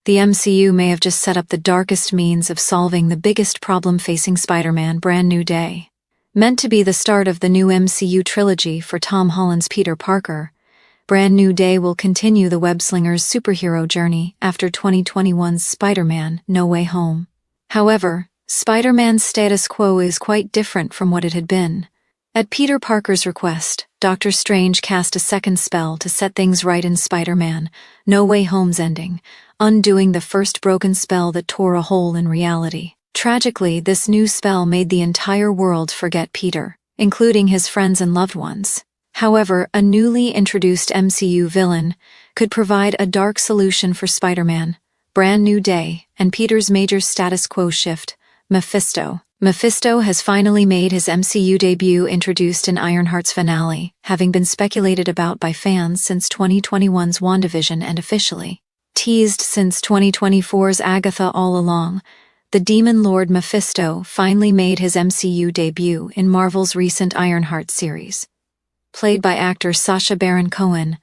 the MCU may have just set up the darkest means of solving the biggest problem facing Spider-Man: Brand New Day. Meant to be the start of the new MCU trilogy for Tom Holland's Peter Parker, Brand New Day will continue the web-slinger's superhero journey after 2021's Spider-Man: No Way Home. However, Spider-Man's status quo is quite different from what it had been. At Peter Parker's request, Dr. Strange cast a second spell to set things right in Spider-Man: No Way Home's ending, undoing the first broken spell that tore a hole in reality. Tragically, this new spell made the entire world forget Peter, including his friends and loved ones. However, a newly introduced MCU villain could provide a dark solution for Spider-Man: Brand New Day, and Peter's major status quo shift: Mephisto. Mephisto has finally made his MCU debut, introduced in Ironheart's finale, having been speculated about by fans since 2021's WandaVision and officially teased since 2024's Agatha all along. The Demon Lord Mephisto finally made his MCU debut in Marvel's recent Ironheart series. Played by actor Sacha Baron Cohen,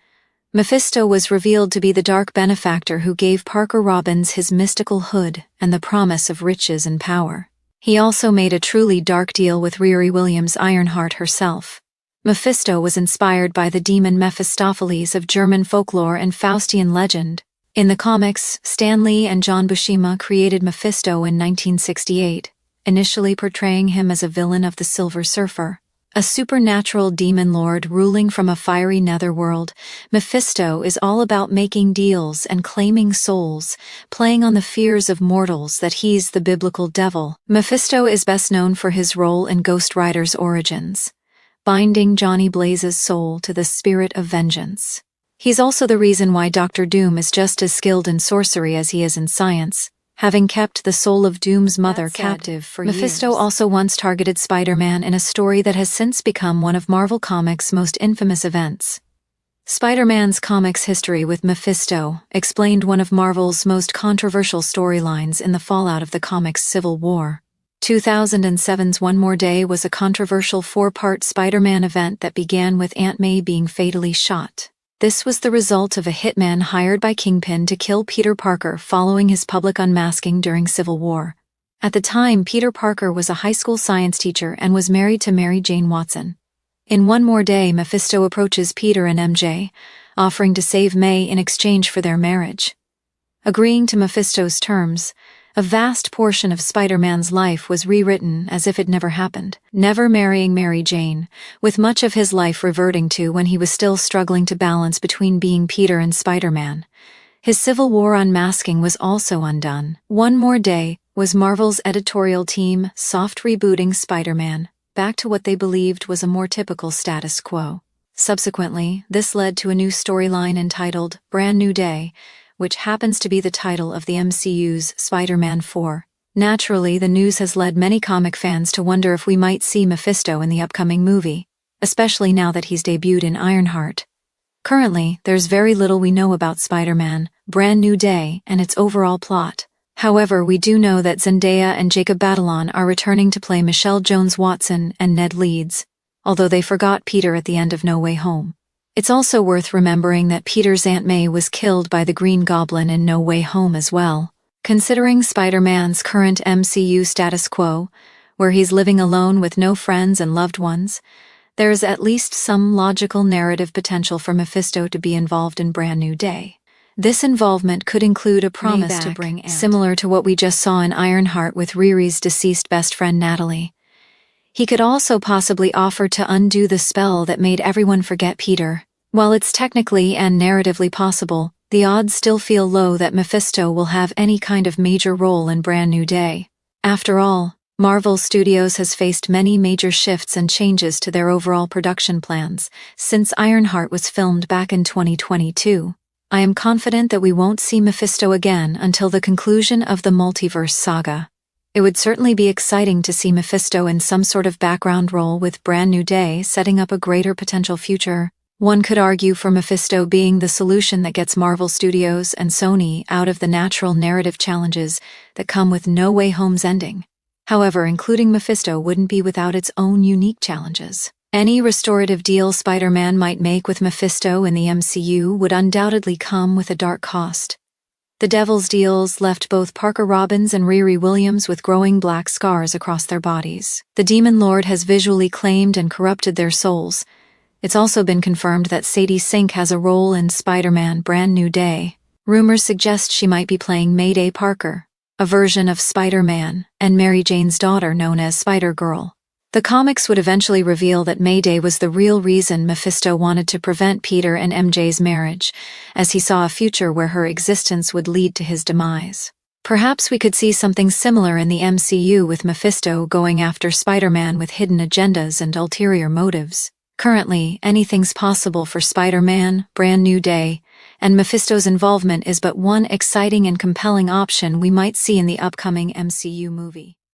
Mephisto was revealed to be the dark benefactor who gave Parker Robbins his mystical hood and the promise of riches and power. He also made a truly dark deal with Riri Williams' Ironheart herself. Mephisto was inspired by the demon Mephistopheles of German folklore and Faustian legend. In the comics, Stan Lee and John Buscema created Mephisto in 1968, initially portraying him as a villain of the Silver Surfer. A supernatural demon lord ruling from a fiery netherworld, Mephisto is all about making deals and claiming souls, playing on the fears of mortals that he's the biblical devil. Mephisto is best known for his role in Ghost Rider's origins, binding Johnny Blaze's soul to the spirit of vengeance. He's also the reason why Dr. Doom is just as skilled in sorcery as he is in science, having kept the soul of Doom's mother captive for years. Mephisto also once targeted Spider-Man in a story that has since become one of Marvel Comics' most infamous events. Spider-Man's comics history with Mephisto explained one of Marvel's most controversial storylines in the fallout of the comics' Civil War. 2007's One More Day was a controversial 4-part Spider-Man event that began with Aunt May being fatally shot. This was the result of a hitman hired by Kingpin to kill Peter Parker following his public unmasking during Civil War. At the time, Peter Parker was a high school science teacher and was married to Mary Jane Watson. In One More Day, Mephisto approaches Peter and MJ, offering to save May in exchange for their marriage. Agreeing to Mephisto's terms, a vast portion of Spider-Man's life was rewritten as if it never happened, never marrying Mary Jane, with much of his life reverting to when he was still struggling to balance between being Peter and Spider-Man. His Civil War unmasking was also undone. One More Day was Marvel's editorial team soft rebooting Spider-Man back to what they believed was a more typical status quo. Subsequently, this led to a new storyline entitled Brand New Day, which happens to be the title of the MCU's Spider-Man 4. Naturally, the news has led many comic fans to wonder if we might see Mephisto in the upcoming movie, especially now that he's debuted in Ironheart. Currently, there's very little we know about Spider-Man: Brand New Day and its overall plot. However, we do know that Zendaya and Jacob Batalon are returning to play Michelle Jones Watson and Ned Leeds, although they forgot Peter at the end of No Way Home. It's also worth remembering that Peter's Aunt May was killed by the Green Goblin in No Way Home as well. Considering Spider-Man's current MCU status quo, where he's living alone with no friends and loved ones, there's at least some logical narrative potential for Mephisto to be involved in Brand New Day. This involvement could include a promise to bring Aunt, similar to what we just saw in Ironheart with Riri's deceased best friend Natalie. He could also possibly offer to undo the spell that made everyone forget Peter. While it's technically and narratively possible, the odds still feel low that Mephisto will have any kind of major role in Brand New Day. After all, Marvel Studios has faced many major shifts and changes to their overall production plans since Ironheart was filmed back in 2022. I am confident that we won't see Mephisto again until the conclusion of the multiverse saga. It would certainly be exciting to see Mephisto in some sort of background role with Brand New Day setting up a greater potential future. One could argue for Mephisto being the solution that gets Marvel Studios and Sony out of the natural narrative challenges that come with No Way Home's ending. However, including Mephisto wouldn't be without its own unique challenges. Any restorative deal Spider-Man might make with Mephisto in the MCU would undoubtedly come with a dark cost. The Devil's deals left both Parker Robbins and Riri Williams with growing black scars across their bodies. The Demon Lord has visually claimed and corrupted their souls. It's also been confirmed that Sadie Sink has a role in Spider-Man Brand New Day. Rumors suggest she might be playing Mayday Parker, a version of Spider-Man and Mary Jane's daughter known as Spider-Girl. The comics would eventually reveal that Mayday was the real reason Mephisto wanted to prevent Peter and MJ's marriage, as he saw a future where her existence would lead to his demise. Perhaps we could see something similar in the MCU with Mephisto going after Spider-Man with hidden agendas and ulterior motives. Currently, anything's possible for Spider-Man, Brand New Day, and Mephisto's involvement is but one exciting and compelling option we might see in the upcoming MCU movie.